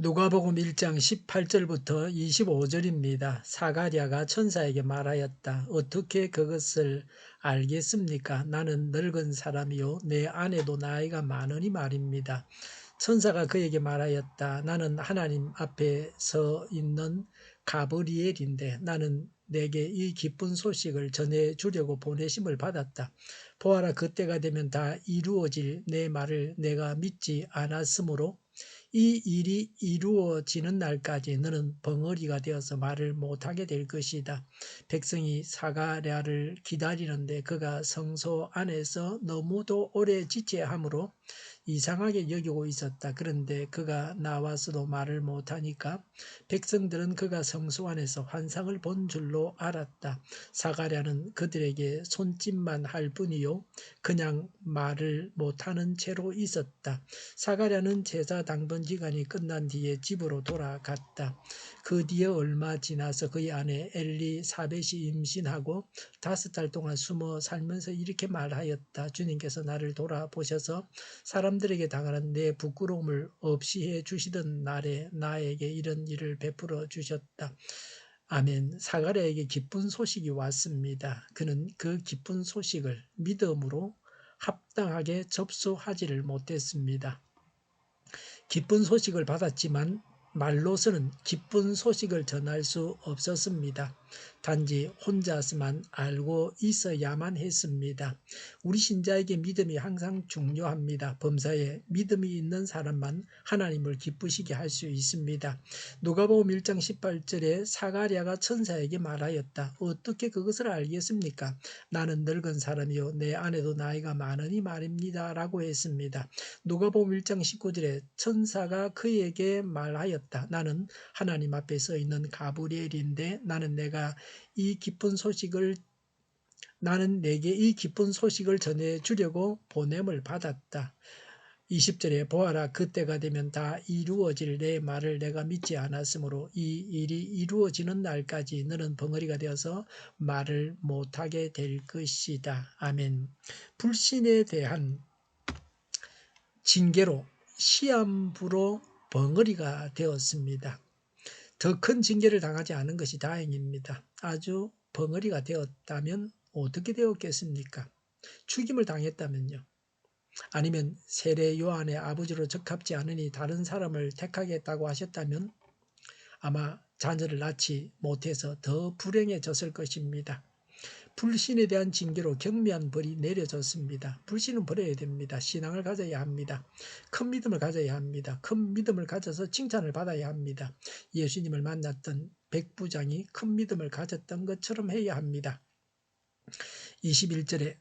누가복음 1장 18절부터 25절입니다. 사가랴가 천사에게 말하였다. 어떻게 그것을 알겠습니까? 나는 늙은 사람이요 내 아내도 나이가 많으니 말입니다. 천사가 그에게 말하였다. 나는 하나님 앞에 서 있는 가브리엘인데 나는 내게 이 기쁜 소식을 전해주려고 보내심을 받았다. 보아라, 그때가 되면 다 이루어질 내 말을 내가 믿지 않았으므로 이 일이 이루어지는 날까지 너는 벙어리가 되어서 말을 못하게 될 것이다. 백성이 사가랴를 기다리는데 그가 성소 안에서 너무도 오래 지체함으로 이상하게 여기고 있었다. 그런데 그가 나와서도 말을 못하니까 백성들은 그가 성소 안에서 환상을 본 줄로 알았다. 사가랴는 그들에게 손짓만 할 뿐이요 그냥 말을 못하는 채로 있었다. 사가랴는 제사 당번 기간이 끝난 뒤에 집으로 돌아갔다. 그 뒤에 얼마 지나서 그의 아내 엘리사벳이 임신하고 5달 동안 숨어 살면서 이렇게 말하였다. 주님께서 나를 돌아보셔서 사람들에게 당하는 내 부끄러움을 없이 해주시던 날에 나에게 이런 일을 베풀어 주셨다. 아멘. 사가랴에게 기쁜 소식이 왔습니다. 그는 그 기쁜 소식을 믿음으로 합당하게 접수하지를 못했습니다. 기쁜 소식을 받았지만 말로서는 기쁜 소식을 전할 수 없었습니다. 단지 혼자서만 알고 있어야만 했습니다. 우리 신자에게 믿음이 항상 중요합니다. 범사에 믿음이 있는 사람만 하나님을 기쁘시게 할 수 있습니다. 누가복음 1장 18절에 사가랴가 천사에게 말하였다. 어떻게 그것을 알겠습니까? 나는 늙은 사람이요 내 아내도 나이가 많으니 말입니다. 라고 했습니다. 누가복음 1장 19절에 천사가 그에게 말하였다. 나는 하나님 앞에 서 있는 가브리엘인데 나는 내게 이 기쁜 소식을 전해주려고 보냄을 받았다. 20절에 보아라, 그때가 되면 다 이루어질 내 말을 내가 믿지 않았으므로 이 일이 이루어지는 날까지 너는 벙어리가 되어서 말을 못하게 될 것이다. 아멘. 불신에 대한 징계로 시한부로 벙어리가 되었습니다. 더 큰 징계를 당하지 않은 것이 다행입니다. 아주 벙어리가 되었다면 어떻게 되었겠습니까? 죽임을 당했다면요. 아니면 세례 요한의 아버지로 적합지 않으니 다른 사람을 택하겠다고 하셨다면 아마 자녀를 낳지 못해서 더 불행해졌을 것입니다. 불신에 대한 징계로 경미한 벌이 내려졌습니다. 불신은 버려야 됩니다. 신앙을 가져야 합니다. 큰 믿음을 가져야 합니다. 큰 믿음을 가져서 칭찬을 받아야 합니다. 예수님을 만났던 백부장이 큰 믿음을 가졌던 것처럼 해야 합니다. 21절에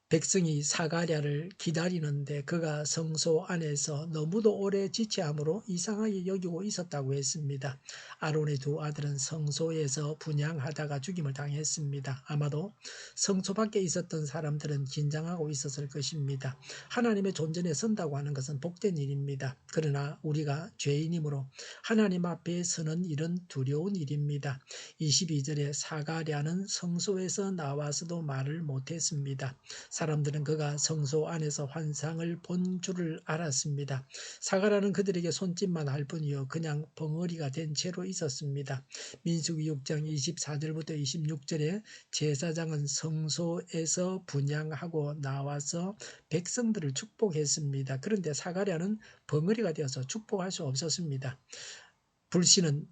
백성이 사가랴를 기다리는데 그가 성소 안에서 너무도 오래 지체함으로 이상하게 여기고 있었다고 했습니다. 아론의 두 아들은 성소에서 분향하다가 죽임을 당했습니다. 아마도 성소 밖에 있었던 사람들은 긴장하고 있었을 것입니다. 하나님의 존전에 선다고 하는 것은 복된 일입니다. 그러나 우리가 죄인이므로 하나님 앞에 서는 일은 두려운 일입니다. 22절에 사가랴는 성소에서 나와서도 말을 못했습니다. 사람들은 그가 성소 안에서 환상을 본 줄을 알았습니다. 사가랴는 그들에게 손짓만 할 뿐이요 그냥 벙어리가 된 채로 있었습니다. 민수기 6장 24절부터 26절에 제사장은 성소에서 분향하고 나와서 백성들을 축복했습니다. 그런데 사가랴는 벙어리가 되어서 축복할 수 없었습니다. 불신은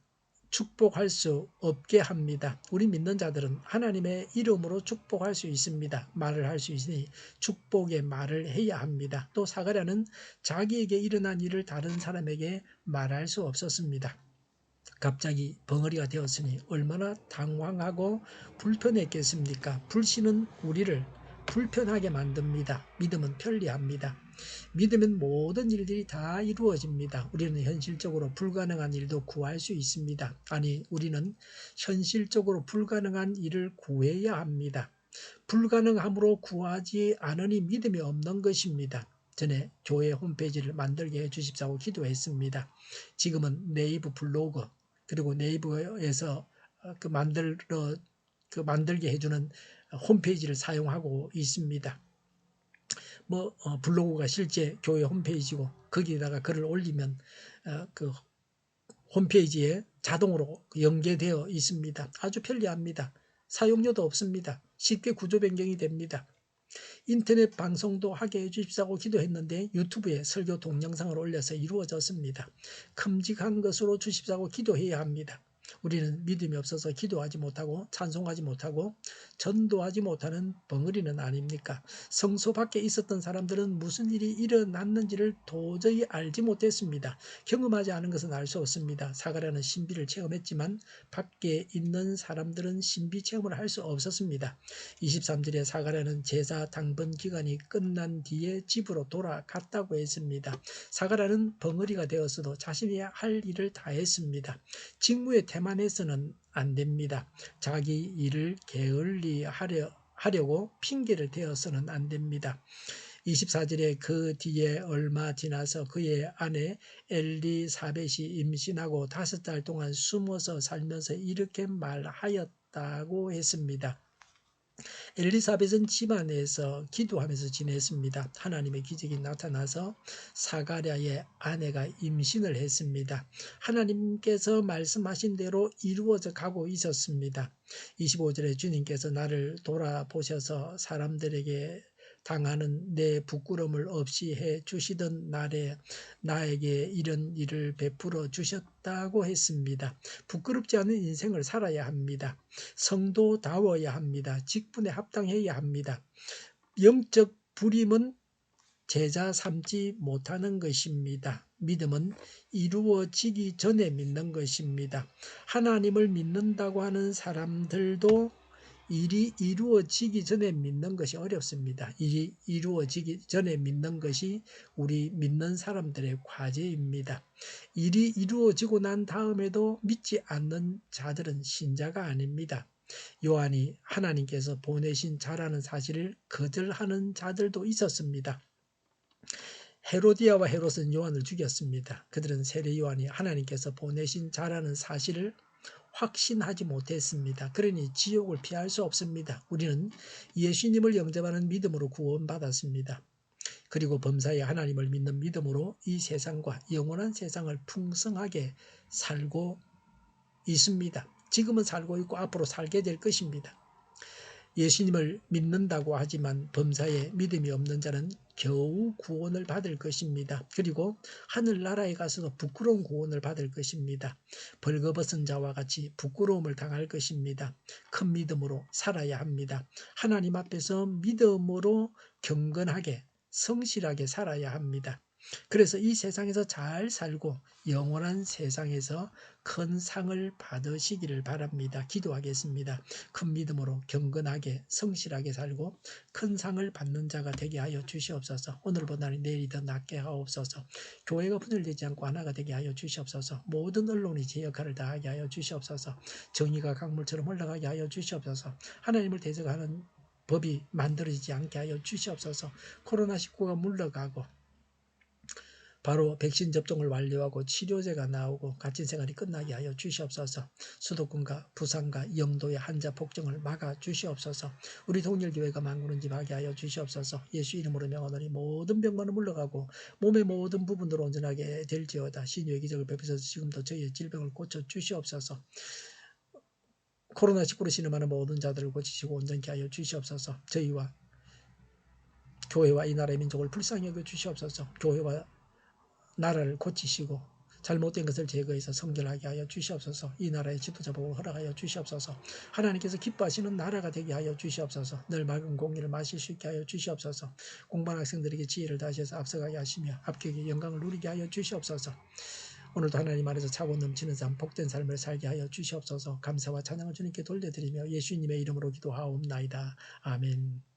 축복할 수 없게 합니다. 우리 믿는 자들은 하나님의 이름으로 축복할 수 있습니다. 말을 할 수 있으니 축복의 말을 해야 합니다. 또 사가랴는 자기에게 일어난 일을 다른 사람에게 말할 수 없었습니다. 갑자기 벙어리가 되었으니 얼마나 당황하고 불편했겠습니까? 불신은 우리를 불편하게 만듭니다. 믿음은 편리합니다. 믿으면 모든 일들이 다 이루어집니다. 우리는 현실적으로 불가능한 일도 구할 수 있습니다. 아니, 우리는 현실적으로 불가능한 일을 구해야 합니다. 불가능함으로 구하지 않으니 믿음이 없는 것입니다. 전에 교회 홈페이지를 만들게 해주십사고 기도했습니다. 지금은 네이버 블로그 그리고 네이버에서 만들게 해주는 홈페이지를 사용하고 있습니다. 블로그가 실제 교회 홈페이지고 거기에다가 글을 올리면 홈페이지에 자동으로 연계되어 있습니다. 아주 편리합니다. 사용료도 없습니다. 쉽게 구조 변경이 됩니다. 인터넷 방송도 하게 해주십사고 기도했는데 유튜브에 설교 동영상을 올려서 이루어졌습니다. 큼직한 것으로 주십사고 기도해야 합니다. 우리는 믿음이 없어서 기도하지 못하고 찬송하지 못하고 전도하지 못하는 벙어리는 아닙니까? 성소 밖에 있었던 사람들은 무슨 일이 일어났는지를 도저히 알지 못했습니다. 경험하지 않은 것은 알 수 없습니다. 사가랴는 신비를 체험했지만 밖에 있는 사람들은 신비 체험을 할 수 없었습니다. 23절에 사가랴는 제사 당번 기간이 끝난 뒤에 집으로 돌아갔다고 했습니다. 사가랴는 벙어리가 되었어도 자신이 할 일을 다 했습니다. 직무에 태만해서는 안 됩니다. 자기 일을 게을리하려고 핑계를 대어서는 안 됩니다. 24절에 그 뒤에 얼마 지나서 그의 아내 엘리사벳이 임신하고 5달 동안 숨어서 살면서 이렇게 말하였다고 했습니다. 엘리사벳은 집안에서 기도하면서 지냈습니다. 하나님의 기적이 나타나서 사가랴의 아내가 임신을 했습니다. 하나님께서 말씀하신 대로 이루어져 가고 있었습니다. 25절에 주님께서 나를 돌아보셔서 사람들에게 당하는 내 부끄러움을 없이 해 주시던 날에 나에게 이런 일을 베풀어 주셨다고 했습니다. 부끄럽지 않은 인생을 살아야 합니다. 성도다워야 합니다. 직분에 합당해야 합니다. 영적 불임은 제자 삼지 못하는 것입니다. 믿음은 이루어지기 전에 믿는 것입니다. 하나님을 믿는다고 하는 사람들도 일이 이루어지기 전에 믿는 것이 어렵습니다. 일이 이루어지기 전에 믿는 것이 우리 믿는 사람들의 과제입니다. 일이 이루어지고 난 다음에도 믿지 않는 자들은 신자가 아닙니다. 요한이 하나님께서 보내신 자라는 사실을 거절하는 자들도 있었습니다. 헤로디아와 헤롯은 요한을 죽였습니다. 그들은 세례 요한이 하나님께서 보내신 자라는 사실을 확신하지 못했습니다. 그러니 지옥을 피할 수 없습니다. 우리는 예수님을 영접하는 믿음으로 구원받았습니다. 그리고 범사에 하나님을 믿는 믿음으로 이 세상과 영원한 세상을 풍성하게 살고 있습니다. 지금은 살고 있고 앞으로 살게 될 것입니다. 예수님을 믿는다고 하지만 범사에 믿음이 없는 자는 겨우 구원을 받을 것입니다. 그리고 하늘나라에 가서도 부끄러운 구원을 받을 것입니다. 벌거벗은 자와 같이 부끄러움을 당할 것입니다. 큰 믿음으로 살아야 합니다. 하나님 앞에서 믿음으로 경건하게 성실하게 살아야 합니다. 그래서 이 세상에서 잘 살고 영원한 세상에서 큰 상을 받으시기를 바랍니다. 기도하겠습니다. 큰 믿음으로 경건하게 성실하게 살고 큰 상을 받는 자가 되게 하여 주시옵소서. 오늘보다는 내일이 더 낫게 하옵소서. 교회가 분열되지 않고 하나가 되게 하여 주시옵소서. 모든 언론이 제 역할을 다하게 하여 주시옵소서. 정의가 강물처럼 흘러가게 하여 주시옵소서. 하나님을 대적하는 법이 만들어지지 않게 하여 주시옵소서. 코로나19가 물러가고 바로 백신 접종을 완료하고 치료제가 나오고 갇힌 생활이 끝나게 하여 주시옵소서. 수도권과 부산과 영도의 환자 폭증을 막아 주시옵소서. 우리 동일교회가 만군은집하게 하여 주시옵소서. 예수 이름으로 명하노니 모든 병만은 물러가고 몸의 모든 부분으로 온전하게 될지어다. 신유의 기적을 베푸셔서 지금도 저희의 질병을 고쳐 주시옵소서. 코로나19로 신음하는 모든 자들을 고치시고 온전케 하여 주시옵소서. 저희와 교회와 이 나라의 민족을 불쌍히 여겨 주시옵소서. 교회와 나라를 고치시고 잘못된 것을 제거해서 성결하게 하여 주시옵소서. 이 나라의 지도자 복을 허락하여 주시옵소서. 하나님께서 기뻐하시는 나라가 되게 하여 주시옵소서. 늘 맑은 공기를 마실 수 있게 하여 주시옵소서. 공부하는 학생들에게 지혜를 다하셔서 앞서가게 하시며 합격의 영광을 누리게 하여 주시옵소서. 오늘도 하나님 안에서 차고 넘치는 삶, 복된 삶을 살게 하여 주시옵소서. 감사와 찬양을 주님께 돌려드리며 예수님의 이름으로 기도하옵나이다. 아멘.